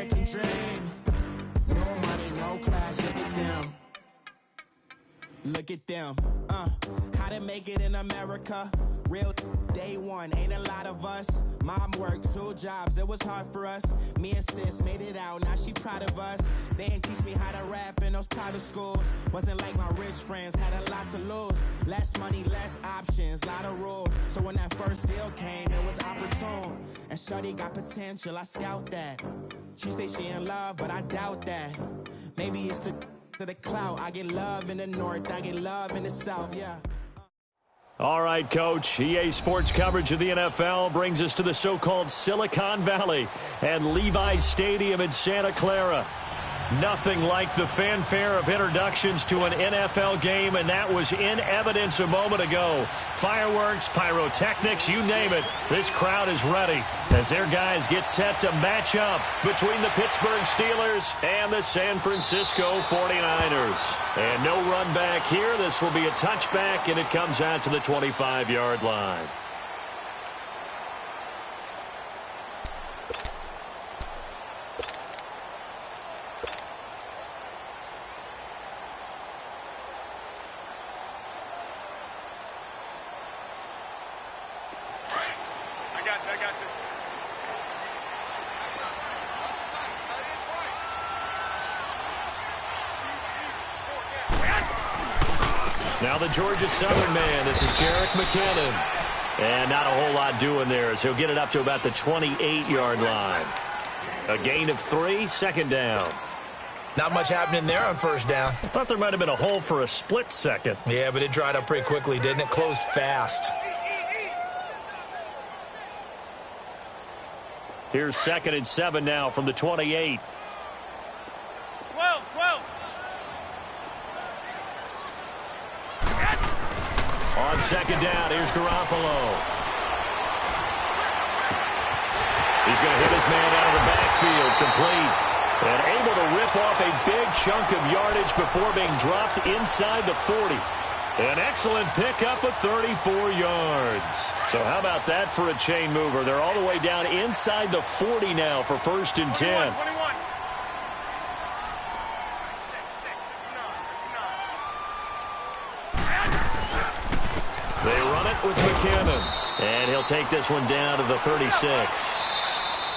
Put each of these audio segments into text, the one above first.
American dream. No money, no class, look at them. Look at them, how to make it in America. Real day one, ain't a lot of us. Mom worked 2 jobs, it was hard for us. Me and sis made it out, now she proud of us. They didn't teach me how to rap in those private schools. Wasn't like my rich friends, had a lot to lose. Less money, less options, lot of rules. So when that first deal came, it was opportune. And shorty got potential, I scout that. She say she in love, but I doubt that. Maybe it's the clout. I get love in the north, I get love in the south, yeah. All right, Coach. EA Sports coverage of the NFL brings us to the so-called Silicon Valley and Levi's Stadium in Santa Clara. Nothing like the fanfare of introductions to an NFL game, and that was in evidence a moment ago. Fireworks, pyrotechnics, you name it. This crowd is ready as their guys get set to match up between the Pittsburgh Steelers and the San Francisco 49ers. And no run back here. This will be a touchback, and it comes out to the 25-yard line. Now the Georgia Southern man, this is Jerick McKinnon. And not a whole lot doing there as he'll get it up to about the 28-yard line. A gain of 3, second down. Not much happening there on first down. I thought there might have been a hole for a split second. Yeah, but it dried up pretty quickly, didn't it? Closed fast. Here's 2nd and 7 now from the 28. 12. On second down, here's Garoppolo. He's going to hit his man out of the backfield, complete. And able to rip off a big chunk of yardage before being dropped inside the 40. An excellent pickup of 34 yards. So how about that for a chain mover? They're all the way down inside the 40 now for 1st and 10. 21. They run it with McKinnon. And he'll take this one down to the 36.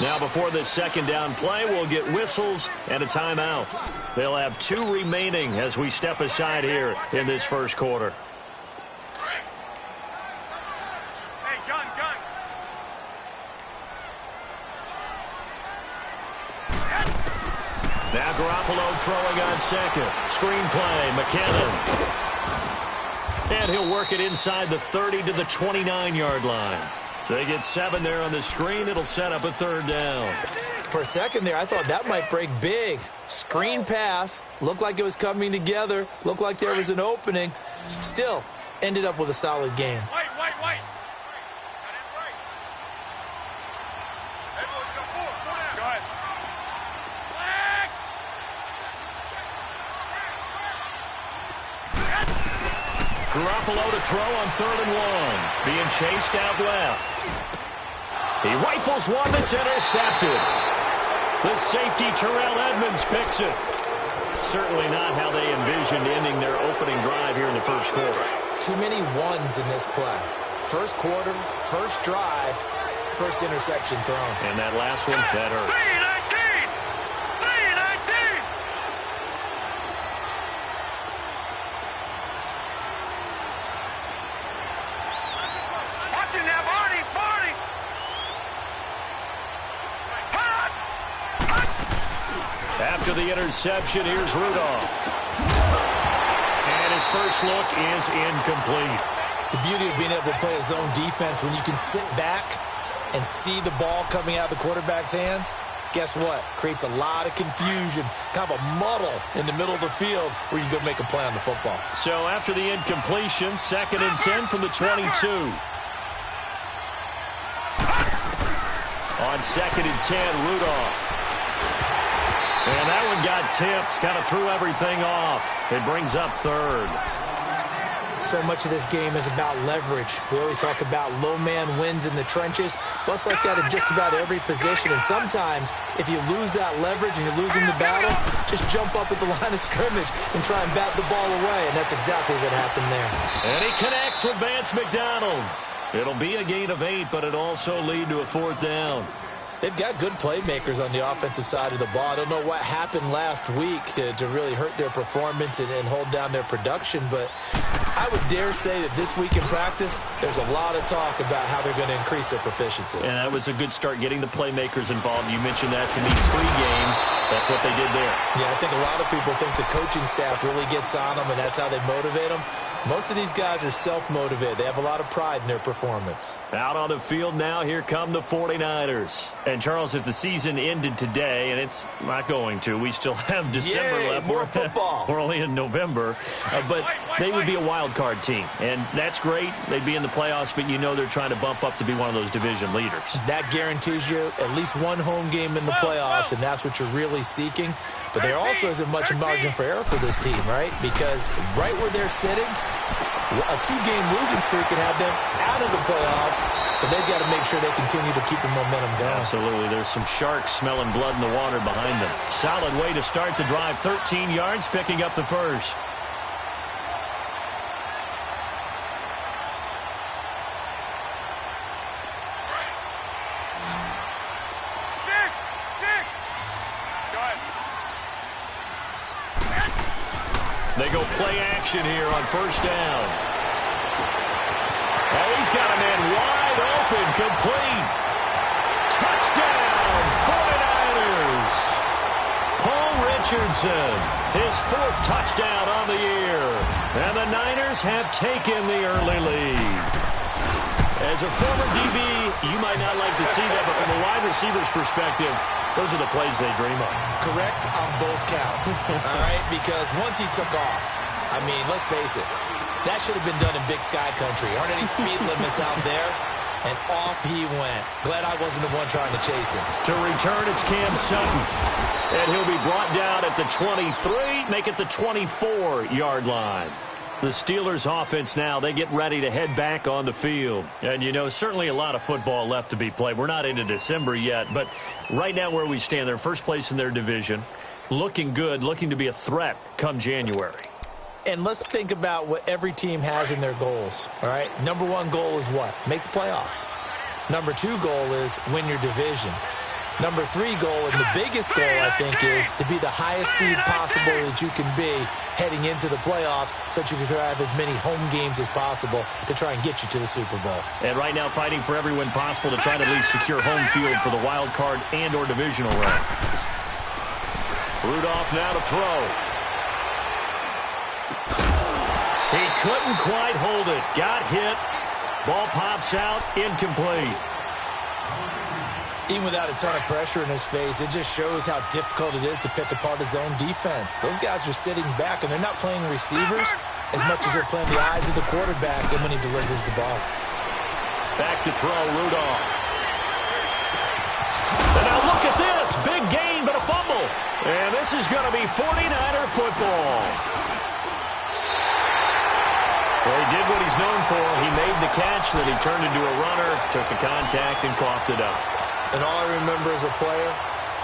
Now before this second down play, we'll get whistles and a timeout. They'll have 2 remaining as we step aside here in this first quarter. Hey, gun. Now Garoppolo throwing on second. Screen play, McKinnon. And he'll work it inside the 30 to the 29-yard line. They get 7 there on the screen. It'll set up a 3rd down. For a second there, I thought that might break big. Screen pass. Looked like it was coming together. Looked like there was an opening. Still, ended up with a solid game. White. Go ahead. Garoppolo to throw on 3rd and 1. Being chased out left. He rifles one that's intercepted. The safety, Terrell Edmonds, picks it. Certainly not how they envisioned ending their opening drive here in the first quarter. Too many ones in this play. First quarter, first drive, first interception thrown. And that last one, that hurts. After the interception, here's Rudolph. And his first look is incomplete. The beauty of being able to play a zone defense when you can sit back and see the ball coming out of the quarterback's hands, guess what? Creates a lot of confusion, kind of a muddle in the middle of the field where you can go make a play on the football. So after the incompletion, 2nd and 10 from the 22. On 2nd and 10, Rudolph. And that one got tipped, kind of threw everything off. It brings up 3rd. So much of this game is about leverage. We always talk about low man wins in the trenches. Well, it's like that in just about every position. And sometimes, if you lose that leverage and you're losing the battle, just jump up at the line of scrimmage and try and bat the ball away. And that's exactly what happened there. And he connects with Vance McDonald. It'll be a gain of 8, but it'll also lead to a 4th down. They've got good playmakers on the offensive side of the ball. I don't know what happened last week to really hurt their performance and hold down their production, but I would dare say that this week in practice, there's a lot of talk about how they're going to increase their proficiency. And that was a good start, getting the playmakers involved. You mentioned that to me pregame. That's what they did there. Yeah, I think a lot of people think the coaching staff really gets on them, and that's how they motivate them. Most of these guys are self-motivated. They have a lot of pride in their performance. Out on the field now, here come the 49ers. And, Charles, if the season ended today, and it's not going to, we still have December left. More football. We're only in November. But they would be a wild card team. And that's great. They'd be in the playoffs, but you know they're trying to bump up to be one of those division leaders. That guarantees you at least one home game in the playoffs, and that's what you're really seeking. But there also isn't much margin for error for this team, right? Because right where they're sitting, a 2-game losing streak can have them out of the playoffs, so they've got to make sure they continue to keep the momentum going. Absolutely. There's some sharks smelling blood in the water behind them. Solid way to start the drive. 13 yards, picking up the first. They go play action here on 1st down. Oh, he's got a man wide open, complete. Touchdown, 49ers. Paul Richardson, his 4th touchdown on the year. And the Niners have taken the early lead. As a former DB, you might not like to see that, but from a wide receiver's perspective, those are the plays they dream of. Correct on both counts, all right? Because once he took off, I mean, let's face it, that should have been done in Big Sky Country. Aren't any speed limits out there? And off he went. Glad I wasn't the one trying to chase him. To return, it's Cam Sutton. And he'll be brought down at the 23, make it the 24-yard line. The Steelers offense now, they get ready to head back on the field. And, you know, certainly a lot of football left to be played. We're not into December yet, but right now where we stand, they're first place in their division, looking good, looking to be a threat come January. And let's think about what every team has in their goals, all right? Number 1 goal is what? Make the playoffs. Number 2 goal is win your division. Number 3 goal, and the biggest goal, I think, is to be the highest seed possible that you can be heading into the playoffs so that you can have as many home games as possible to try and get you to the Super Bowl. And right now fighting for every win possible to try to at least secure home field for the wild card and or divisional round. Rudolph now to throw. He couldn't quite hold it. Got hit. Ball pops out. Incomplete. Even without a ton of pressure in his face, it just shows how difficult it is to pick apart his own defense. Those guys are sitting back, and they're not playing receivers as much as they're playing the eyes of the quarterback and when he delivers the ball. Back to throw, Rudolph. And now look at this. Big gain, but a fumble. And this is going to be 49er football. Well, he did what he's known for. He made the catch, then he turned into a runner, took the contact, and coughed it up. And all I remember as a player,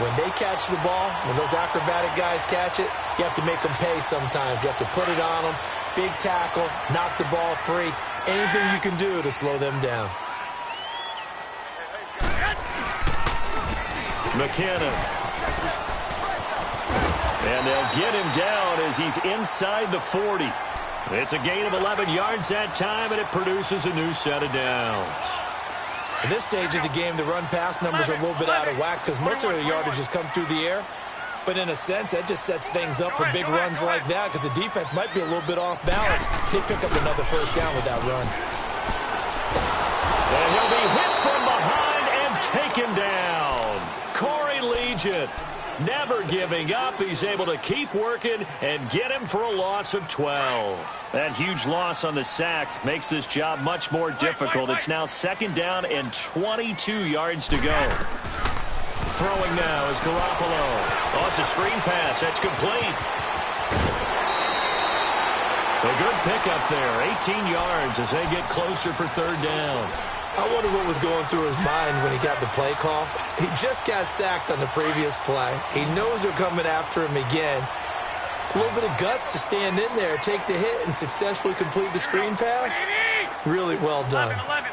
when they catch the ball, when those acrobatic guys catch it, you have to make them pay sometimes. You have to put it on them, big tackle, knock the ball free, anything you can do to slow them down. McKinnon. And they'll get him down as he's inside the 40. It's a gain of 11 yards that time, and it produces a new set of downs. At this stage of the game, the run-pass numbers are a little bit out of whack because most of the yardage has come through the air. But in a sense, that just sets things up for big runs like that because the defense might be a little bit off balance. They pick up another 1st down with that run. And he'll be hit from behind and taken down. Corey Legion never giving up. He's able to keep working and get him for a loss of 12. That huge loss on the sack makes this job much more difficult. It's now 2nd down and 22 yards to go. Throwing now is Garoppolo. Oh, it's a screen pass. That's complete. A good pickup there, 18 yards as they get closer for third down. I wonder what was going through his mind when he got the play call. He just got sacked on the previous play. He knows they're coming after him again. A little bit of guts to stand in there, take the hit, and successfully complete the screen pass. Really well done. 11.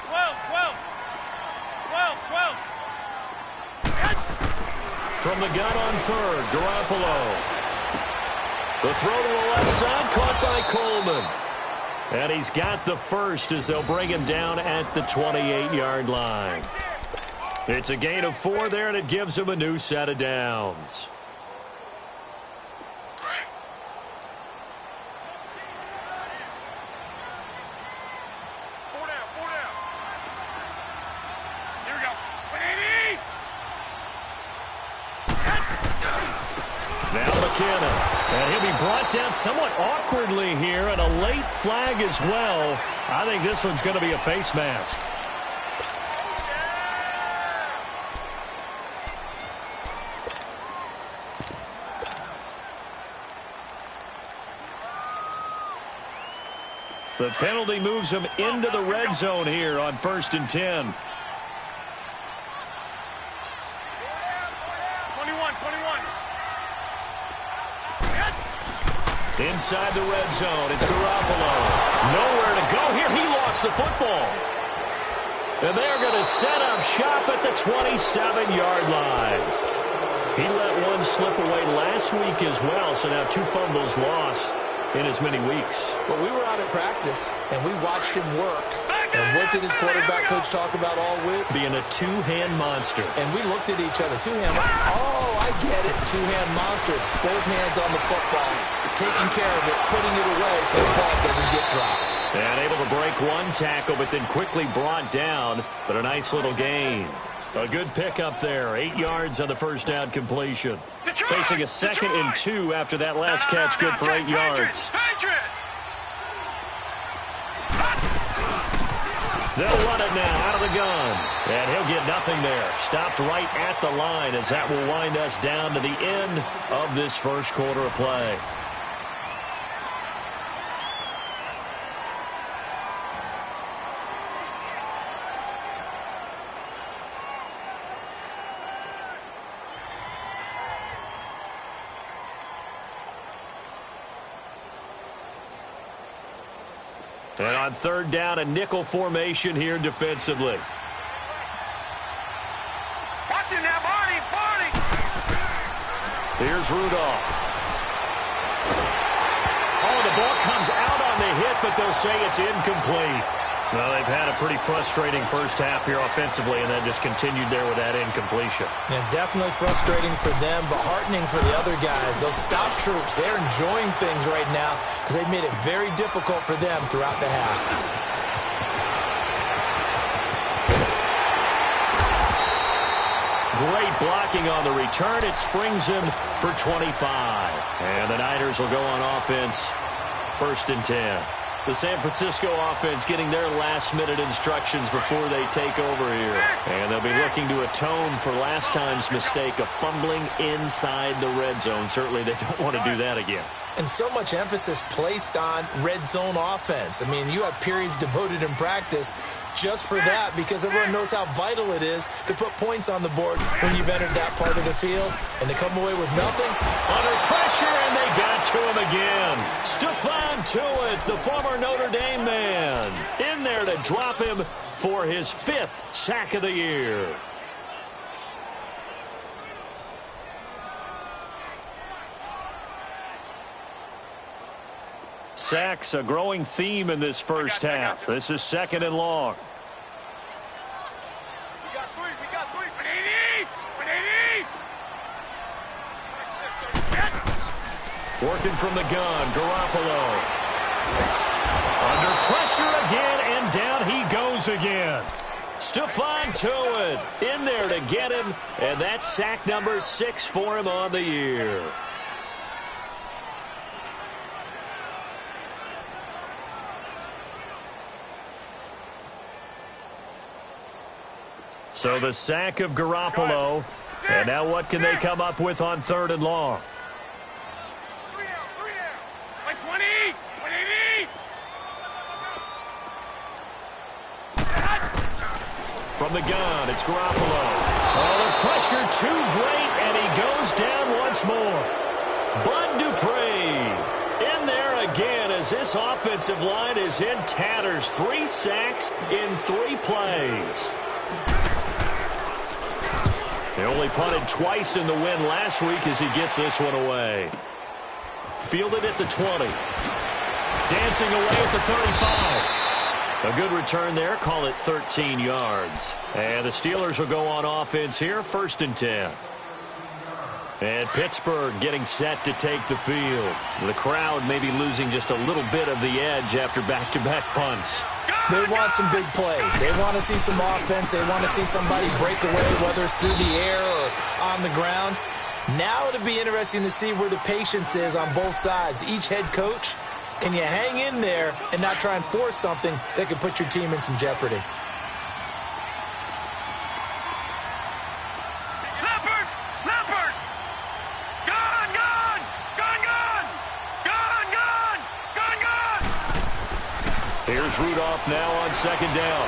12, 12. 12, 12. From the gun on third, Garoppolo. The throw to the left side, caught by Coleman. And he's got the first as they'll bring him down at the 28-yard line. It's a gain of 4 there, and it gives him a new set of downs. And he'll be brought down somewhat awkwardly here, and a late flag as well. I think this one's going to be a face mask. The penalty moves him into the red zone here on 1st and 10. 21. Inside the red zone, it's Garoppolo. Nowhere to go here. He lost the football. And they're going to set up shop at the 27-yard line. He let one slip away last week as well, so now 2 fumbles lost in as many weeks. Well, we were out at practice, and we watched him work. And what did his quarterback coach talk about all week? Being a two-hand monster. And we looked at each other. Two-hand. Oh, I get it. Two-hand monster. Both hands on the football. Taking care of it, putting it away so the ball doesn't get dropped. And able to break one tackle, but then quickly brought down. But a nice little gain. A good pickup there. 8 yards on the first down completion. Facing a 2nd and 2 after that last catch. Good for 8 yards. They'll run it now out of the gun. And he'll get nothing there. Stopped right at the line as that will wind us down to the end of this first quarter of play. And on third down, a nickel formation here defensively. Watching that body. Here's Rudolph. Oh, the ball comes out on the hit, but they'll say it's incomplete. Well, they've had a pretty frustrating first half here offensively, and then just continued there with that incompletion. Yeah, definitely frustrating for them, but heartening for the other guys. Those stop troops, they're enjoying things right now because they've made it very difficult for them throughout the half. Great blocking on the return. It springs him for 25. And the Niners will go on offense, 1st and 10. The San Francisco offense getting their last-minute instructions before they take over here. And they'll be looking to atone for last time's mistake of fumbling inside the red zone. Certainly they don't want to do that again. And so much emphasis placed on red zone offense. I mean, you have periods devoted in practice just for that because everyone knows how vital it is to put points on the board when you've entered that part of the field. And to come away with nothing. Under pressure, and they got to him again. Stephon Tuitt, the former Notre Dame man, in there to drop him for his 5th sack of the year. Sacks, a growing theme in this first half. This is 2nd and long. We got three. Working from the gun, Garoppolo. Under pressure again, and down he goes again. Stephon Tuitt in there to get him, and that's sack number 6 for him on the year. So the sack of Garoppolo. And now what can they come up with on 3rd and long? 3 down. From the gun, it's Garoppolo. Oh, the pressure too great, and he goes down once more. Bud Dupree in there again as this offensive line is in tatters. 3 sacks in 3 plays. They only punted twice in the win last week as he gets this one away. Fielded at the 20. Dancing away at the 35. A good return there. Call it 13 yards. And the Steelers will go on offense here. 1st and 10. And Pittsburgh getting set to take the field. The crowd maybe losing just a little bit of the edge after back-to-back punts. They want some big plays. They want to see some offense. They want to see somebody break away, whether it's through the air or on the ground. Now it'll be interesting to see where the patience is on both sides. Each head coach, can you hang in there and not try and force something that could put your team in some jeopardy? Leopard! Leopard! Gun! Gun! Gun! Gun! Gun! Gun! Gun! Gun! Here's Rudolph now on 2nd down.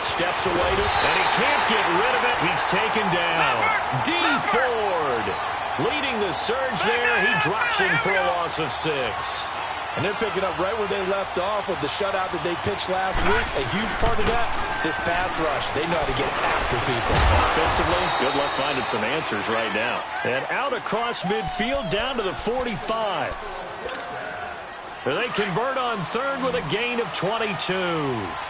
Steps away to, and he can't get rid of it. He's taken down. D. Ford leading the surge there. He drops in for a loss of 6. And they're picking up right where they left off with the shutout that they pitched last week. A huge part of that, this pass rush. They know how to get after people. Offensively, good luck finding some answers right now. And out across midfield down to the 45. They convert on 3rd with a gain of 22.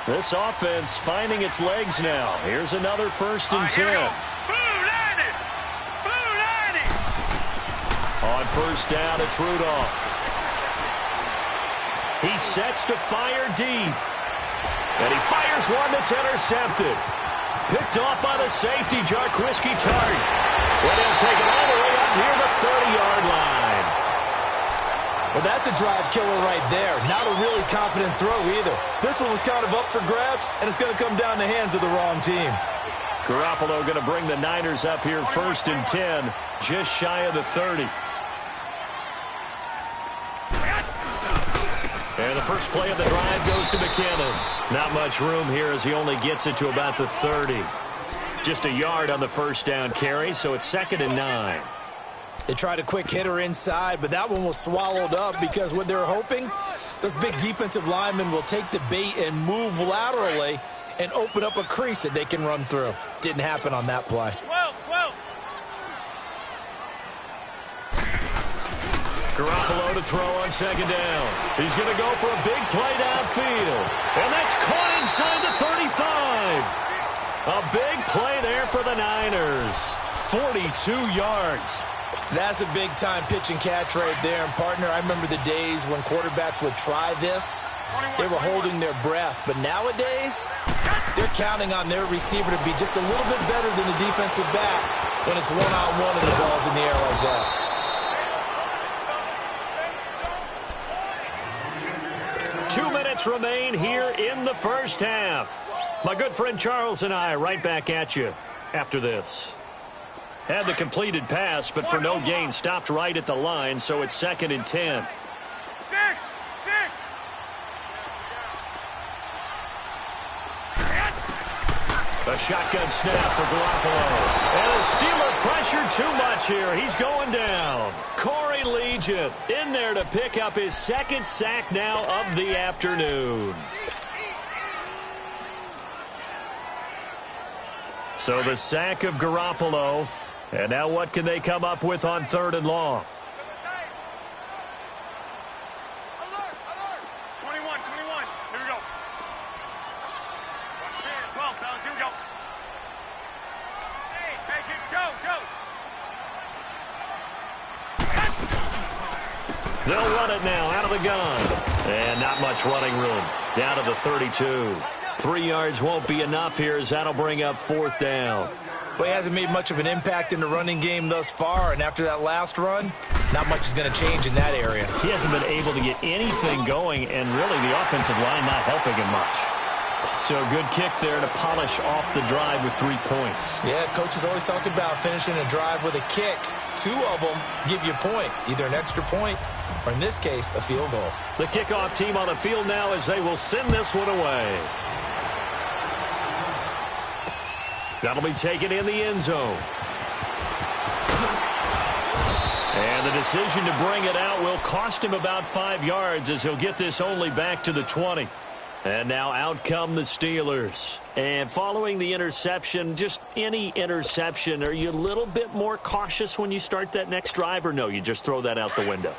This offense finding its legs now. Here's another 1st and 10. On 1st down, it's Rudolph. He sets to fire deep. And he fires one that's intercepted. Picked off by the safety, Jarquiski Tart. Well, he'll take it all the way up near the 30-yard line. Well, that's a drive killer right there. Not a really confident throw either. This one was kind of up for grabs, and it's going to come down the hands of the wrong team. Garoppolo going to bring the Niners up here 1st and 10, just shy of the 30. And the first play of the drive goes to McKinnon. Not much room here as he only gets it to about the 30. Just a yard on the 1st down carry, so it's 2nd and 9. They tried a quick hitter inside, but that one was swallowed up because what they're hoping, those big defensive linemen will take the bait and move laterally and open up a crease that they can run through. Didn't happen on that play. 12. Garoppolo to throw on 2nd down. He's going to go for a big play downfield. And that's caught inside the 35. A big play there for the Niners. 42 yards. That's a big-time pitch and catch right there. And, partner, I remember the days when quarterbacks would try this. They were holding their breath. But nowadays, they're counting on their receiver to be just a little bit better than the defensive back when it's one-on-one and the ball's in the air like that. 2 minutes remain here in the 1st half. My good friend Charles and I right back at you after this. Had the completed pass, but for no gain, stopped right at the line, so it's 2nd and 10. 6. A shotgun snap for Garoppolo. And a Steeler pressure too much here. He's going down. Corey Legion in there to pick up his 2nd sack now of the afternoon. So the sack of Garoppolo. And now what can they come up with on 3rd and long? 21. Here we go. 12, fellas. Here we go. Hey, go. They'll run it now out of the gun. And not much running room. Down to the 32. 3 yards won't be enough here as that'll bring up 4th down. Well, he hasn't made much of an impact in the running game thus far, and after that last run, not much is going to change in that area. He hasn't been able to get anything going, and really the offensive line not helping him much. So a good kick there to polish off the drive with 3 points. Yeah, coaches always talk about finishing a drive with a kick. 2 of them give you points, either an extra point or, in this case, a field goal. The kickoff team on the field now as they will send this one away. That'll be taken in the end zone. And the decision to bring it out will cost him about 5 yards as he'll get this only back to the 20. And now out come the Steelers. And following the interception, just any interception, are you a little bit more cautious when you start that next drive, or no, you just throw that out the window?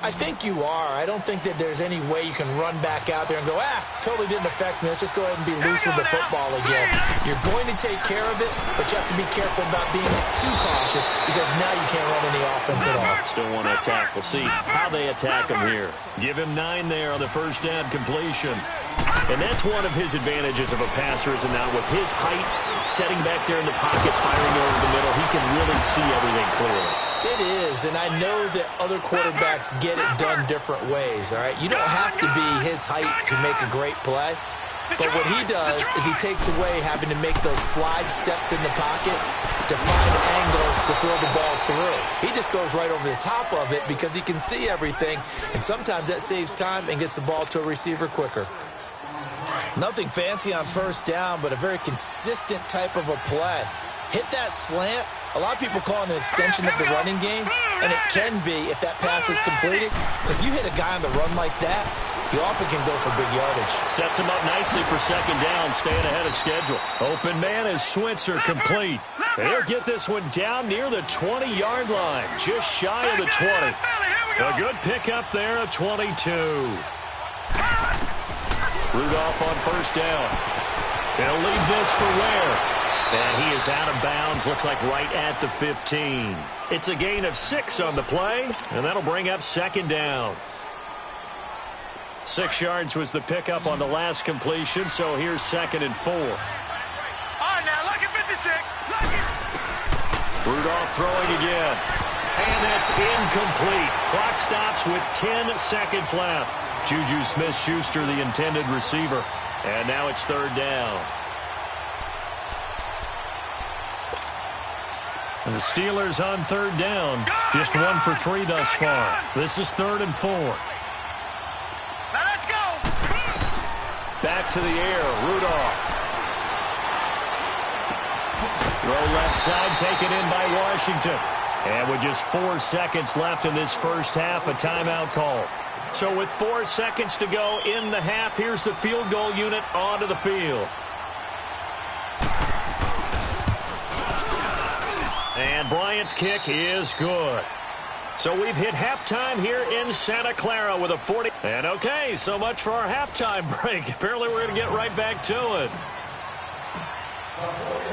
I think you are. I don't think that there's any way you can run back out there and go, totally didn't affect me. Let's just go ahead and be loose with the football again. You're going to take care of it, but you have to be careful about being too cautious because now you can't run any offense at all. Still want to attack. We'll see how they attack him here. Give him 9 there on the first down completion. And that's one of his advantages of a passer, is not with his height, setting back there in the pocket, firing over the middle, he can really see everything clearly. It is, and I know that other quarterbacks get it done different ways, all right? You don't have to be his height to make a great play, but what he does is he takes away having to make those slide steps in the pocket to find angles to throw the ball through. He just throws right over the top of it because he can see everything, and sometimes that saves time and gets the ball to a receiver quicker. Nothing fancy on first down, but a very consistent type of a play. Hit that slant. A lot of people call it an extension of the running game, and it can be if that pass is completed, because you hit a guy on the run like that, he often can go for big yardage. Sets him up nicely for second down, staying ahead of schedule. Open man is Switzer, complete. They'll get this one down near the 20-yard line, just shy of the 20. A good pickup there, a 22. Rudolph on first down. He'll leave this for Ware. And he is out of bounds, looks like right at the 15. It's a gain of 6 on the play, and that'll bring up second down. 6 yards was the pickup on the last completion, so here's 2nd and 4. All right, now, lucky 56. Lucky. Rudolph throwing again. And that's incomplete. Clock stops with 10 seconds left. Juju Smith-Schuster, the intended receiver. And now it's 3rd down. And the Steelers on 3rd down. Just 1 for 3 thus far. This is 3rd and 4. Now let's go. Back to the air, Rudolph. Throw left side, taken in by Washington. And with just 4 seconds left in this first half, a timeout call. So with 4 seconds to go in the half, here's the field goal unit onto the field. And Bryant's kick is good. So we've hit halftime here in Santa Clara with a 40. And okay, so much for our halftime break. Apparently we're going to get right back to it.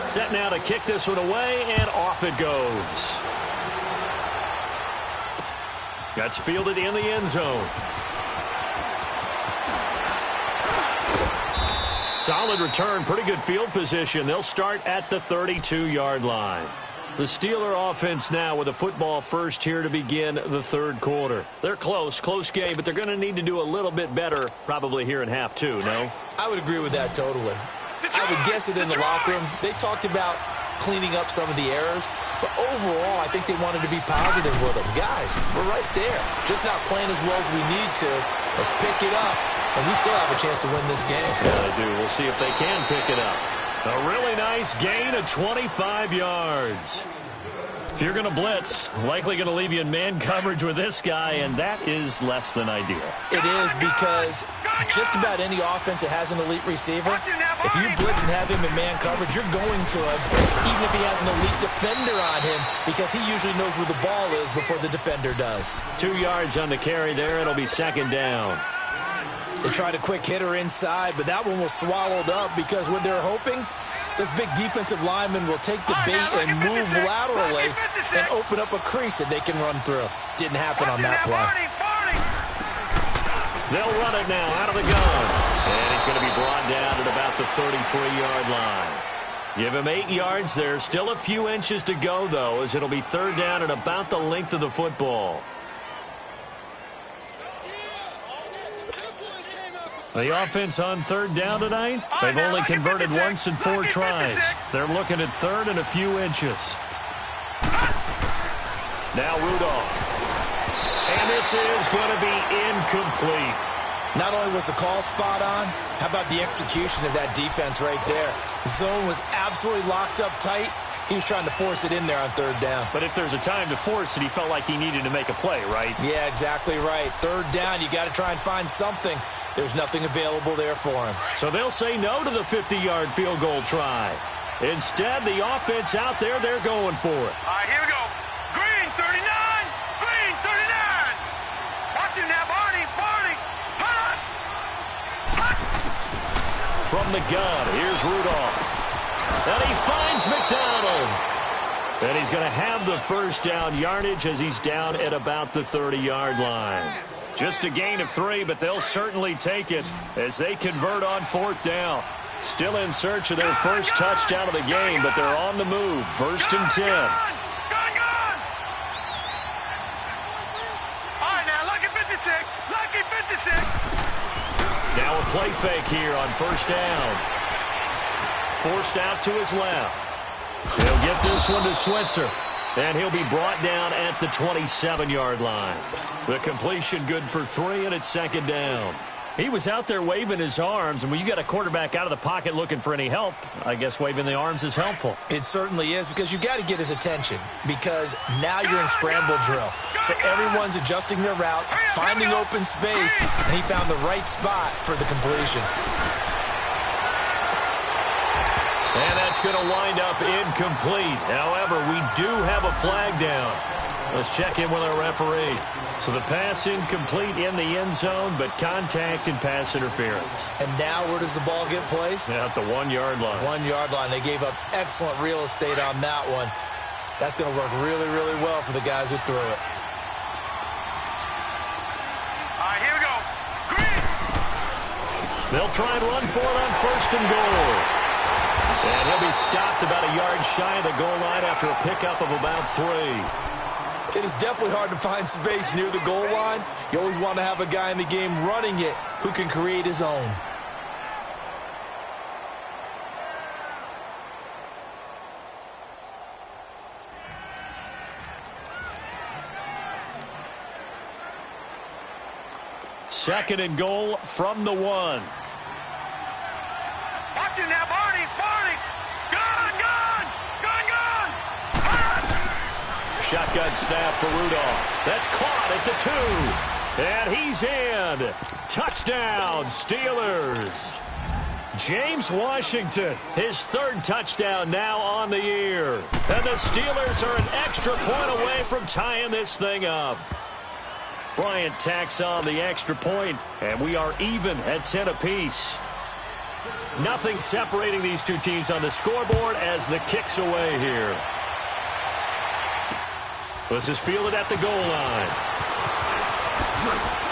Set now to kick this one away, and off it goes. That's fielded in the end zone. Solid return, pretty good field position. They'll start at the 32-yard line. The Steeler offense now with a football first here to begin the 3rd quarter. They're close game, but they're going to need to do a little bit better probably here in half 2, no? I would agree with that totally. I would guess it in the locker room. They talked about cleaning up some of the errors, but overall I think they wanted to be positive with them. Guys, we're right there. Just not playing as well as we need to. Let's pick it up, and we still have a chance to win this game. Yeah, they do. We'll see if they can pick it up. A really nice gain of 25 yards. If you're going to blitz, likely going to leave you in man coverage with this guy, and that is less than ideal. It is, because just about any offense that has an elite receiver, if you blitz and have him in man coverage, you're going to him, even if he has an elite defender on him, because he usually knows where the ball is before the defender does. 2 yards on the carry there. It'll be second down. They tried a quick hitter inside, but that one was swallowed up because what they're hoping, this big defensive lineman will take the bait and move laterally and open up a crease that they can run through. Didn't happen on that play. They'll run it now out of the gun. And he's going to be brought down at about the 33-yard line. Give him 8 yards there. Still a few inches to go, though, as it'll be 3rd down at about the length of the football. The offense on 3rd down tonight, they've only converted once in 4 tries. They're looking at 3rd and a few inches. Now Rudolph. And this is going to be incomplete. Not only was the call spot on, how about the execution of that defense right there? Zone was absolutely locked up tight. He was trying to force it in there on third down. But if there's a time to force it, he felt like he needed to make a play, right? Yeah, exactly right. Third down, you got to try and find something. There's nothing available there for him. So they'll say no to the 50-yard field goal try. Instead, the offense out there, they're going for it. All right, here we go. Green, 39. Green, 39. Watch him now, Barney. Barney. Hut. Hut. From the gun, here's Rudolph. And he finds McDonald. And he's going to have the first down yardage as he's down at about the 30-yard line. Just a gain of 3, but they'll certainly take it as they convert on fourth down. Still in search of their first touchdown of the game, but they're on the move. First and 10. Gun. All right, now, lucky 56. Lucky 56. Now a play fake here on first down. Forced out to his left. He'll get this one to Switzer. And he'll be brought down at the 27-yard line. The completion good for 3, and it's second down. He was out there waving his arms, and when you got a quarterback out of the pocket looking for any help, I guess waving the arms is helpful. It certainly is, because you got to get his attention, because now you're in scramble drill. So everyone's adjusting their routes, finding open space, and he found the right spot for the completion. And that's going to wind up incomplete. However, we do have a flag down. Let's check in with our referee. So the pass incomplete in the end zone, but contact and pass interference. And now where does the ball get placed? At the 1-yard line. 1-yard line. They gave up excellent real estate on that one. That's going to work really, really well for the guys who threw it. All right, here we go. Green. They'll try and run for it on first and goal. And he'll be stopped about a yard shy of the goal line after a pickup of about 3. It is definitely hard to find space near the goal line. You always want to have a guy in the game running it who can create his own. Second and goal from the 1. Watch him now, Barney. Barney. Gun. Shotgun snap for Rudolph. That's caught at the 2. And he's in. Touchdown, Steelers. James Washington, his 3rd touchdown now on the year. And the Steelers are an extra point away from tying this thing up. Bryant tacks on the extra point, and we are even at 10 apiece. Nothing separating these two teams on the scoreboard as the kick's away here. This is fielded at the goal line.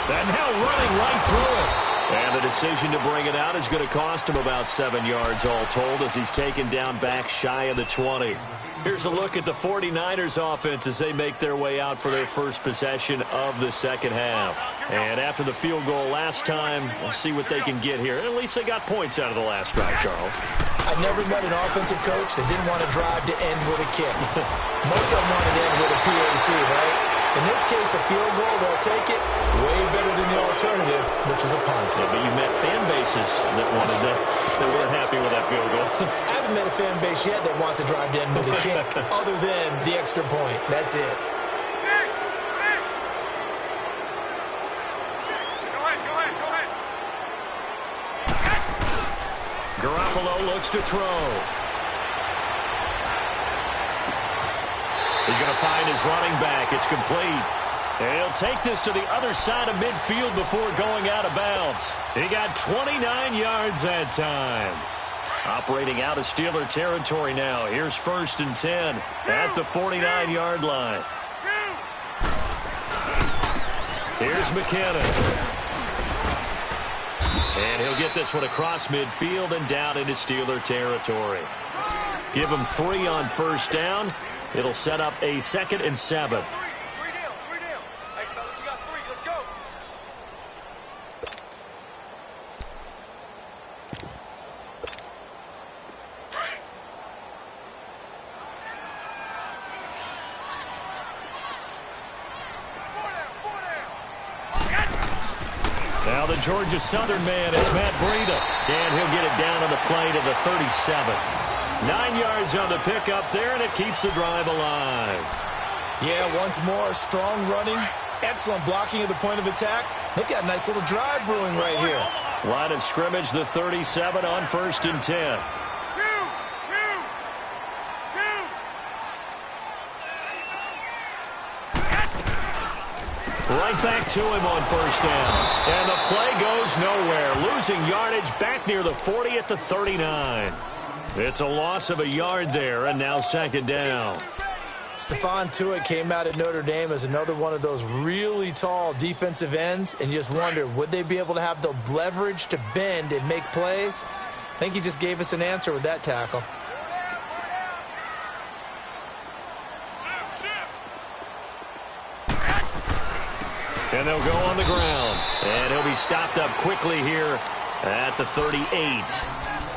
And now running right through it. And the decision to bring it out is going to cost him about 7 yards all told as he's taken down back shy of the 20. Here's a look at the 49ers offense as they make their way out for their first possession of the second half. And after the field goal last time, we'll see what they can get here. At least they got points out of the last drive, Charles. I've never met an offensive coach that didn't want to drive to end with a kick. Most of them want to end with a PAT, right? In this case, a field goal, they'll take it way better than the alternative, which is a punt. Yeah, but you met fan bases that wanted that weren't happy with that field goal. I haven't met a fan base yet that wants to drive to end with a kick, other than the extra point. That's it. Garoppolo looks to throw. He's going to find his running back. It's complete. And he'll take this to the other side of midfield before going out of bounds. He got 29 yards that time. Operating out of Steeler territory now. Here's first and 10 at the 49-yard line. Here's McKinnon. And he'll get this one across midfield and down into Steeler territory. Give him 3 on first down. It'll set up a 2nd and 7. Now Now the Georgia Southern man is Matt Breida. And he'll get it down on the play to the 37. 9 yards on the pickup there, and it keeps the drive alive. Yeah, once more, strong running, excellent blocking at the point of attack. They've got a nice little drive brewing right here. Line of scrimmage, the 37 on 1st and 10. Right back to him on 1st down. And the play goes nowhere. Losing yardage back near the 40 at the 39. It's a loss of a yard there, and now 2nd down. Stephon Tuitt came out at Notre Dame as another one of those really tall defensive ends, and you just wonder, would they be able to have the leverage to bend and make plays? I think he just gave us an answer with that tackle. And they'll go on the ground. And he'll be stopped up quickly here at the 38.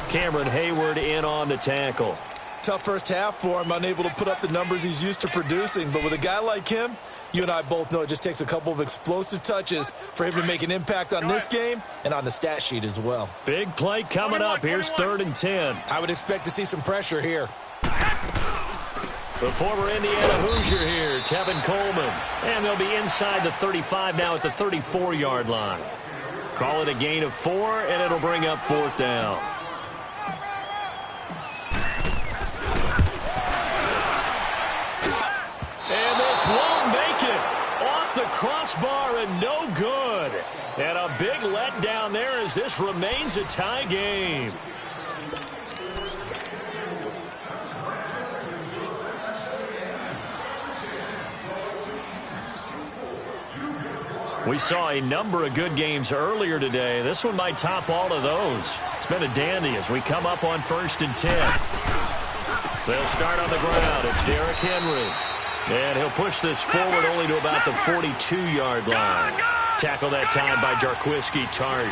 Cameron Hayward in on the tackle. Tough first half for him, unable to put up the numbers he's used to producing. But with a guy like him, you and I both know it just takes a couple of explosive touches for him to make an impact on this game and on the stat sheet as well. Big play coming up. Here's 3rd and 10. I would expect to see some pressure here. The former Indiana Hoosier here, Tevin Coleman. And they'll be inside the 35 now at the 34-yard line. Call it a gain of 4, and it'll bring up 4th down. And this won't make it. Off the crossbar and no good. And a big letdown there as this remains a tie game. We saw a number of good games earlier today. This one might top all of those. It's been a dandy as we come up on 1st and 10. They'll start on the ground. It's Derrick Henry. And he'll push this forward only to about the 42-yard line. Tackle that time by Jarquiski Tart.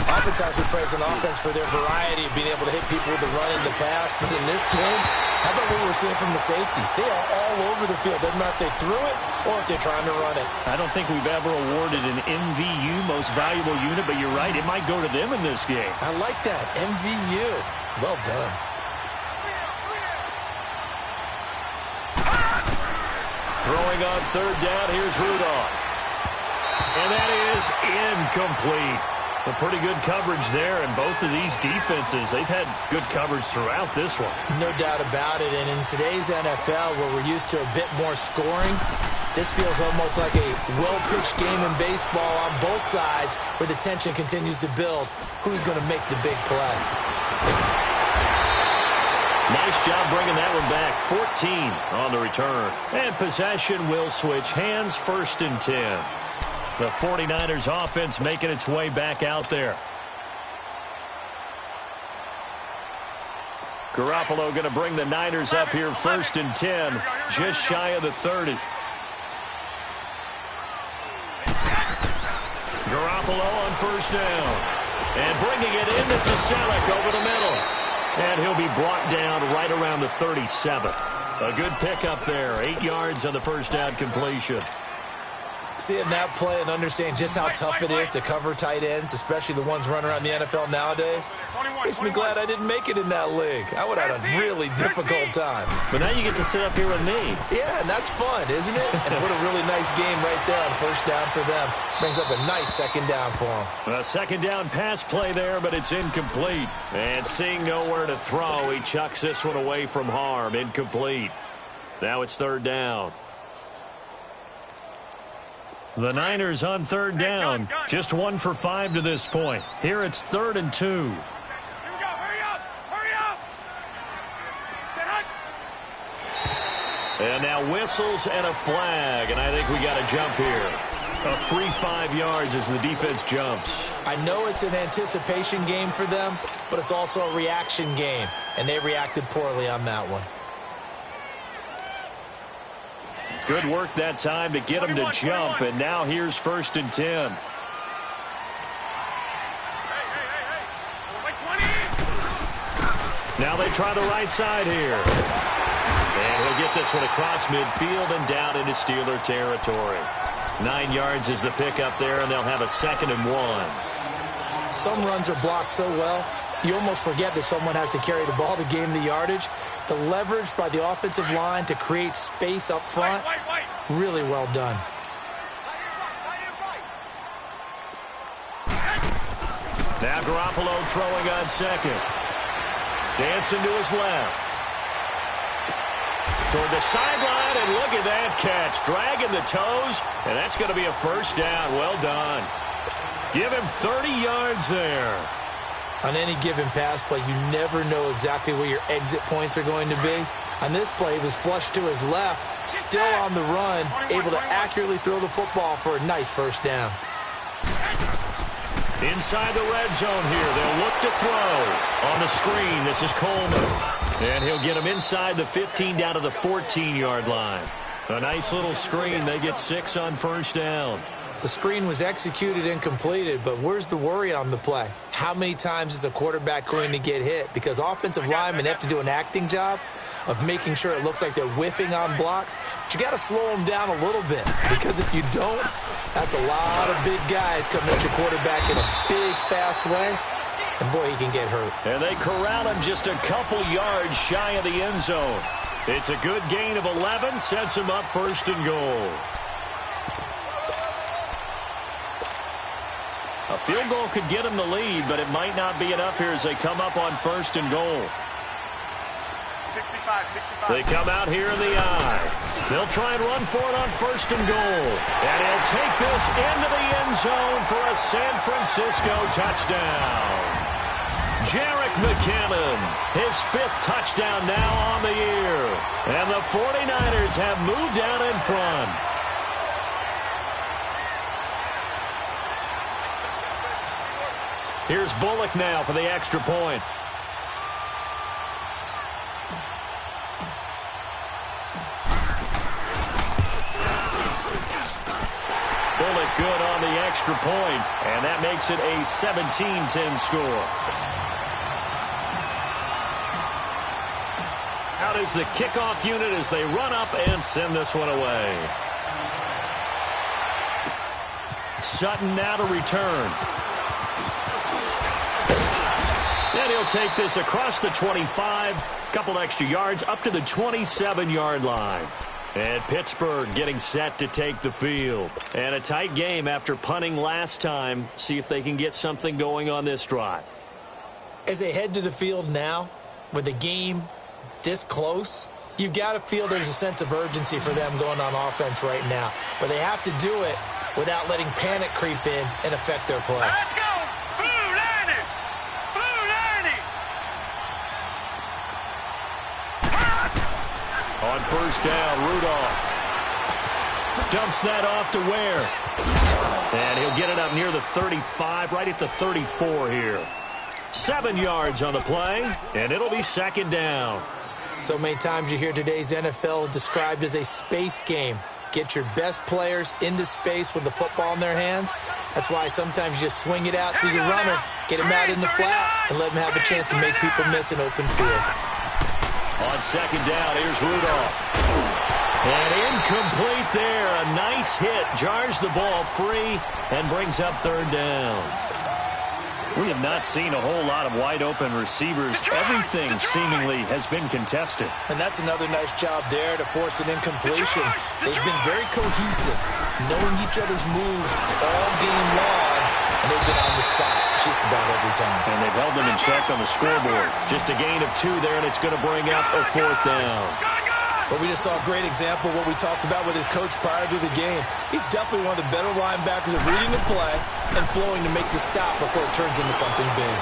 Oftentimes we praise an offense for their variety of being able to hit people with the run in the pass. But in this game, how about what we're seeing from the safeties? They are all over the field. Doesn't matter if they threw it or if they're trying to run it. I don't think we've ever awarded an MVU, most valuable unit, but you're right, it might go to them in this game. I like that, MVU. Well done. Throwing on 3rd down, here's Rudolph. And that is incomplete. A pretty good coverage there, and both of these defenses, they've had good coverage throughout this one. No doubt about it, and in today's NFL, where we're used to a bit more scoring, this feels almost like a well-pitched game in baseball on both sides, where the tension continues to build. Who's going to make the big play? Nice job bringing that one back. 14 on the return. And possession will switch hands, 1st and 10. The 49ers offense making its way back out there. Garoppolo going to bring the Niners up here 1st and 10, just shy of the 30. Garoppolo on 1st down. And bringing it in, this is Selleck over the middle. And he'll be brought down right around the 37. A good pickup there. 8 yards on the 1st down completion. Seeing that play and understand just how tough it is to cover tight ends, especially the ones running around the NFL nowadays, makes me glad I didn't make it in that league. I would have had a really difficult time. But now you get to sit up here with me. Yeah, and that's fun, isn't it? And what a really nice game right there on 1st down for them. Brings up a nice 2nd down for them. A 2nd down pass play there, but it's incomplete. And seeing nowhere to throw, he chucks this one away from harm. Incomplete. Now it's 3rd down. The Niners on 3rd down. Just 1 for 5 to this point. Here it's 3rd and 2. Here we go. Hurry up. Hurry up. And now whistles and a flag. And I think we got a jump here. A free 5 yards as the defense jumps. I know it's an anticipation game for them, but it's also a reaction game. And they reacted poorly on that one. Good work that time to get him to jump, and now here's 1st and 10. Now they try the right side here. And he'll get this one across midfield and down into Steeler territory. 9 yards is the pickup there, and they'll have a 2nd and 1. Some runs are blocked so well, you almost forget that someone has to carry the ball to gain the yardage. The leverage by the offensive line to create space up front, really well done. Now Garoppolo throwing on 2nd. Dancing to his left. Toward the sideline, and look at that catch. Dragging the toes, and that's going to be a 1st down. Well done. Give him 30 yards there. On any given pass play, you never know exactly where your exit points are going to be. On this play, he was flushed to his left, still on the run, able to accurately throw the football for a nice 1st down. Inside the red zone here, they'll look to throw. On the screen, this is Coleman. And he'll get him inside the 15 down to the 14-yard line. A nice little screen. They get 6 on 1st down. The screen was executed and completed, but where's the worry on the play? How many times is a quarterback going to get hit? Because offensive linemen have to do an acting job of making sure it looks like they're whiffing on blocks. But you got to slow them down a little bit, because if you don't, that's a lot of big guys coming at your quarterback in a big, fast way. And, boy, he can get hurt. And they corral him just a couple yards shy of the end zone. It's a good gain of 11, sets him up 1st and goal. A field goal could get him the lead, but it might not be enough here as they come up on 1st and goal. 65. They come out here in the I. They'll try and run for it on 1st and goal. And he'll take this into the end zone for a San Francisco touchdown. Jerick McKinnon, his 5th touchdown now on the year. And the 49ers have moved out in front. Here's Bullock now for the extra point. Bullock good on the extra point, and that makes it a 17-10 score. Out is the kickoff unit as they run up and send this one away. Sutton now to return. And he'll take this across the 25, couple extra yards up to the 27-yard line. And Pittsburgh getting set to take the field. And a tight game after punting last time. See if they can get something going on this drive. As they head to the field now, with the game this close, you've got to feel there's a sense of urgency for them going on offense right now. But they have to do it without letting panic creep in and affect their play. Let's go! Blue Lightning! Blue Lightning! On 1st down, Rudolph dumps that off to Ware. And he'll get it up near the 35, right at the 34 here. 7 yards on the play, and it'll be 2nd down. So many times you hear today's NFL described as a space game. Get your best players into space with the football in their hands. That's why sometimes you just swing it out to your runner, get him out in the flat, and let him have a chance to make people miss an open field. On 2nd down, here's Rudolph. And incomplete there. A nice hit. Jars the ball free and brings up 3rd down. We have not seen a whole lot of wide-open receivers. Everything seemingly has been contested. And that's another nice job there to force an incompletion. They've been very cohesive, knowing each other's moves all game long, and they've been on the spot just about every time. And they've held them in check on the scoreboard. Just a gain of 2 there, and it's going to bring up a 4th down. But we just saw a great example of what we talked about with his coach prior to the game. He's definitely one of the better linebackers of reading the play and flowing to make the stop before it turns into something big.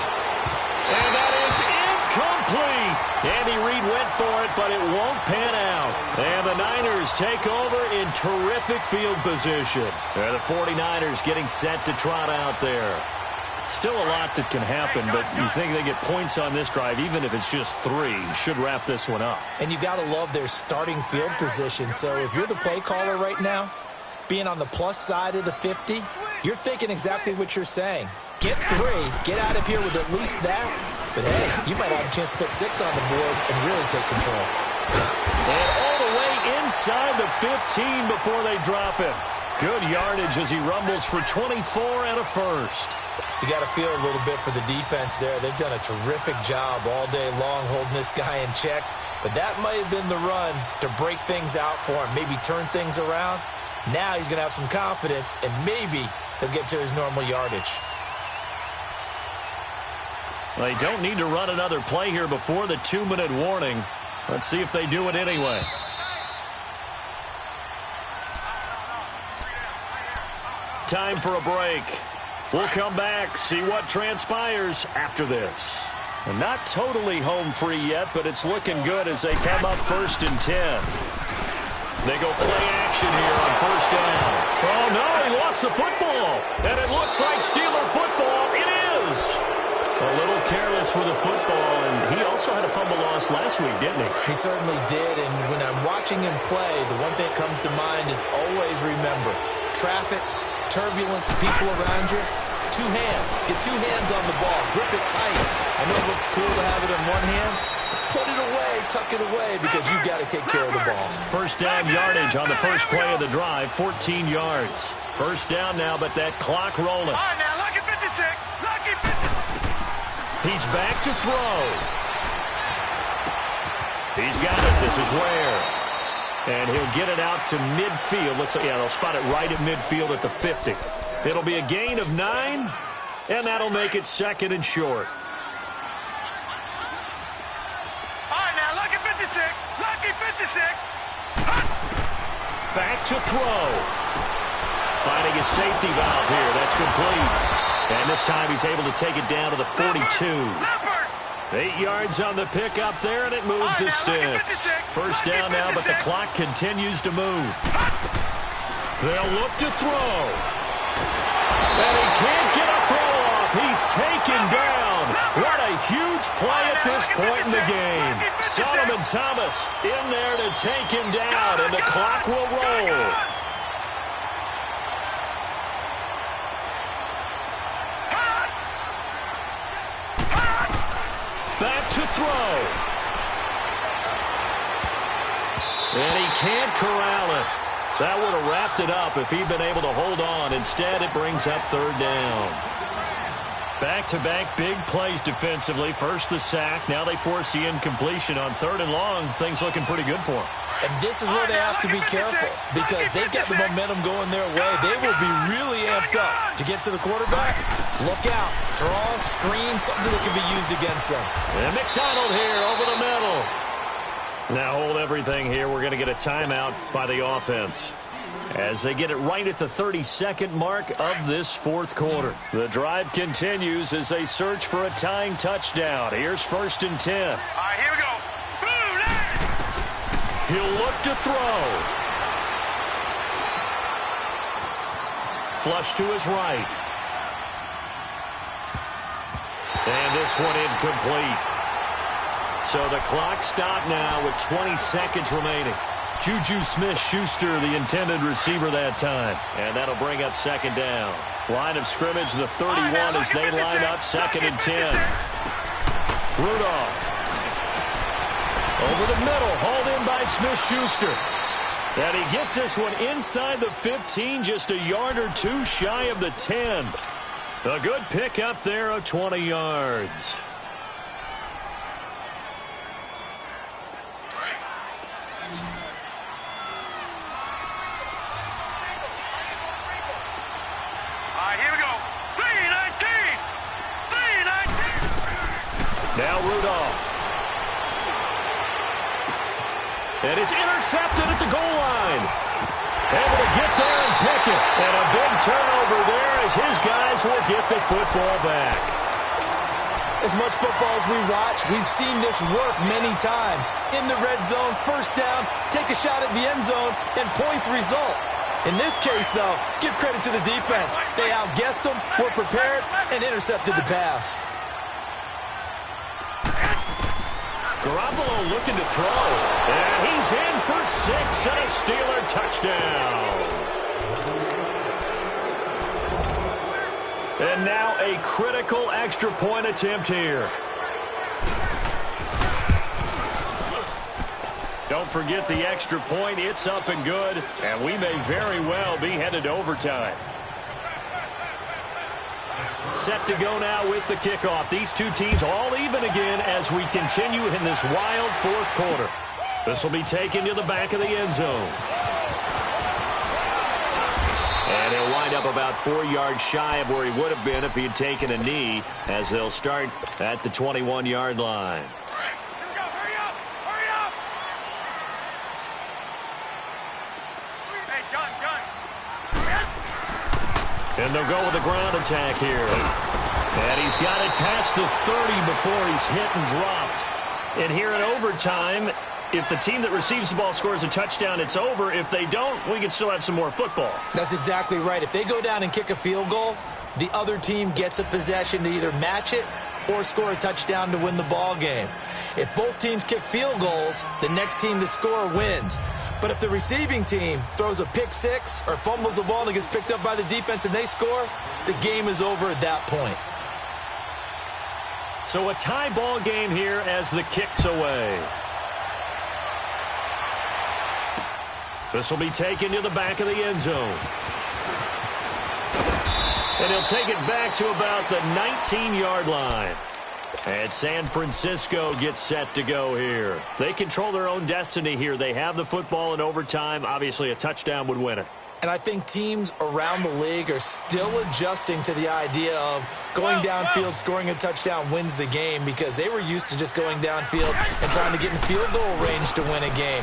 And that is incomplete. Andy Reid went for it, but it won't pan out. And the Niners take over in terrific field position. And the 49ers getting set to trot out there. Still a lot that can happen, but you think they get points on this drive, even if it's just 3, should wrap this one up. And you got to love their starting field position. So if you're the play caller right now, being on the plus side of the 50, you're thinking exactly what you're saying. Get 3, get out of here with at least that. But hey, you might have a chance to put 6 on the board and really take control. And all the way inside the 15 before they drop him. Good yardage as he rumbles for 24 and a first. You got to feel a little bit for the defense there. They've done a terrific job all day long holding this guy in check. But that might have been the run to break things out for him, maybe turn things around. Now he's going to have some confidence, and maybe he'll get to his normal yardage. They don't need to run another play here before the 2-minute warning. Let's see if they do it anyway. Time for a break. We'll come back, see what transpires after this. And not totally home free yet, but it's looking good as they come up 1st and 10. They go play action here on 1st down. Oh, no, he lost the football. And it looks like Steeler football. It is. A little careless with the football, and he also had a fumble loss last week, didn't he? He certainly did, and when I'm watching him play, the one thing that comes to mind is always remember, traffic, turbulence, people around you, 2 hands. Get 2 hands on the ball. Grip it tight. I know it looks cool to have it in one hand. Put it away, tuck it away, because you've got to take care of the ball. 1st down yardage on the first play of the drive, 14 yards. 1st down now, but that clock rolling. All right, now, lucky 56. Lucky 56. He's back to throw. He's got it. This is Ware. And he'll get it out to midfield. They'll spot it right at midfield at the 50. It'll be a gain of 9, and that'll make it 2nd and short. All right, now, lucky 56. Lucky 56. Back to throw. Finding a safety valve here. That's complete. And this time he's able to take it down to the 42. 8 yards on the pickup there, and it moves the sticks. 1st down now, but the clock continues to move. They'll look to throw. And he can't get a throw off. He's taken down. What a huge play at this point in the game. Solomon Thomas in there to take him down, and the clock will roll. Back to throw. And he can't corral it. That would have wrapped it up if he'd been able to hold on. Instead, it brings up 3rd down. Back-to-back big plays defensively. First the sack. Now they force the incompletion on 3rd and long. Things looking pretty good for them. And this is where they have to be careful because they've got the momentum going their way. They will be really amped up to get to the quarterback. Look out. Draw, screen, something that can be used against them. And McDonald here over the middle. Now hold everything here. We're going to get a timeout by the offense as they get it right at the 32nd mark of this 4th quarter. The drive continues as they search for a tying touchdown. Here's 1st and 10. All right, here we go. He'll look to throw. Flush to his right. And this one incomplete. So the clock stopped now with 20 seconds remaining. Juju Smith-Schuster, the intended receiver that time. And that'll bring up 2nd down. Line of scrimmage, the 31 as they line up 2nd and 10. Rudolph. Over the middle, hauled in by Smith-Schuster. And he gets this one inside the 15, just a yard or 2 shy of the 10. A good pickup there of 20 yards. Now Rudolph. And it's intercepted at the goal line. Able to get there and pick it. And a big turnover there as his guys will get the football back. As much football as we watch, we've seen this work many times. In the red zone, 1st down, take a shot at the end zone, and points result. In this case, though, give credit to the defense. They outguessed them, were prepared, and intercepted the pass. Garoppolo looking to throw. And he's in for 6 and a Steeler touchdown. And now a critical extra point attempt here. Don't forget the extra point. It's up and good, and we may very well be headed to overtime. Set to go now with the kickoff. These two teams all even again as we continue in this wild fourth quarter. This will be taken to the back of the end zone. And he'll wind up about 4 yards shy of where he would have been if he had taken a knee, as they'll start at the 21-yard line. Hurry up! Hurry up! Hey, gun! And they'll go with a ground attack here. And he's got it past the 30 before he's hit and dropped. And here in overtime, if the team that receives the ball scores a touchdown, it's over. If they don't, we can still have some more football. That's exactly right. If they go down and kick a field goal, the other team gets a possession to either match it or score a touchdown to win the ball game. If both teams kick field goals, the next team to score wins. But if the receiving team throws a pick six or fumbles the ball and it gets picked up by the defense and they score, the game is over at that point. So a tie ball game here as the kick's away. This will be taken to the back of the end zone. And he'll take it back to about the 19-yard line. And San Francisco gets set to go here. They control their own destiny here. They have the football in overtime. Obviously, a touchdown would win it. And I think teams around the league are still adjusting to the idea of going downfield, scoring a touchdown wins the game, because they were used to just going downfield and trying to get in field goal range to win a game.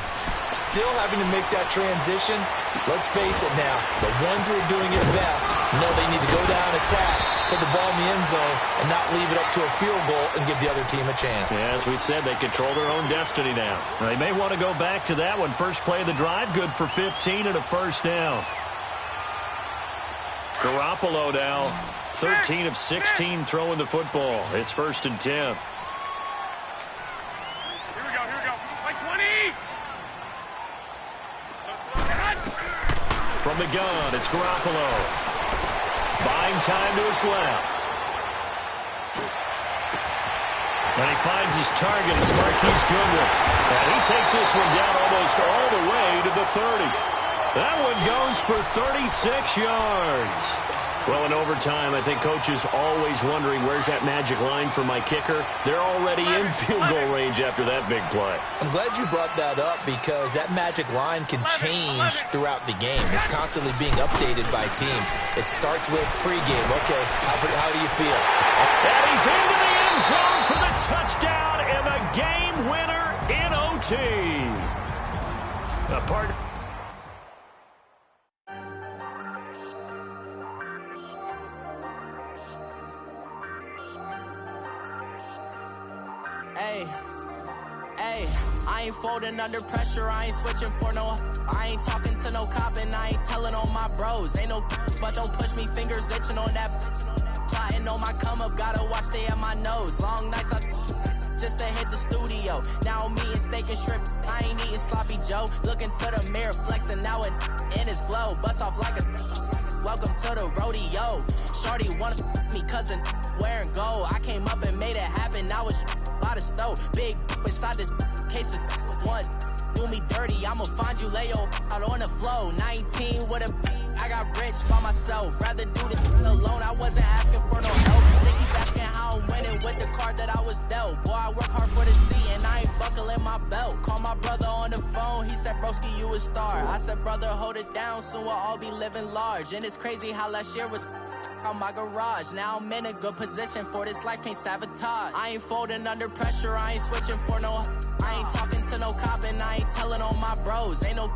Still having to make that transition. Let's face it now, the ones who are doing it best know they need to go down, attack, put the ball in the end zone, and not leave it up to a field goal and give the other team a chance. Yeah, as we said, they control their own destiny now. They may want to go back to that one. First play of the drive, good for 15 and a first down. Garoppolo now, 13 of 16 throwing the football. It's 1st and 10. Here we go. Like 20! From the gun, it's Garoppolo. Buying time to his left. And he finds his target. It's Marquise Goodwin. And he takes this one down almost all the way to the 30. That one goes for 36 yards. Well, in overtime, I think Coach is always wondering, where's that magic line for my kicker? They're already in field goal range after that big play. I'm glad you brought that up, because that magic line can change throughout the game. It's constantly being updated by teams. It starts with pregame. Okay, how do you feel? And he's into the end zone for the touchdown and the game winner in OT. Hey, I ain't folding under pressure, I ain't switching for no. I ain't talking to no cop and I ain't telling on my bros. Ain't no but don't push me, fingers itching on that. Plotting on my come up, gotta watch stay at my nose. Long nights just to hit the studio. Now I'm eating steak and shrimp, I ain't eating sloppy Joe. Looking to the mirror, flexing now and in his glow. Bust off like a welcome to the rodeo. Shorty wanna me cousin wearing gold. I came up and made it happen, now it's by the stove. Big inside this case is one. Do me dirty, I'ma find you, lay your out on the floor. 19 with a I got rich by myself. Rather do this alone, I wasn't asking for no help. They keep asking how I'm winning with the card that I was dealt. Boy, I work hard for the seat and I ain't buckling my belt. Call my brother on the phone, he said, broski, you a star. I said, brother, hold it down, soon we'll all be living large. And it's crazy how last year was on my garage. Now I'm in a good position for this life, can't sabotage. I ain't folding under pressure, I ain't switching for no. I ain't talking to no cop and I ain't telling on my bros. Ain't no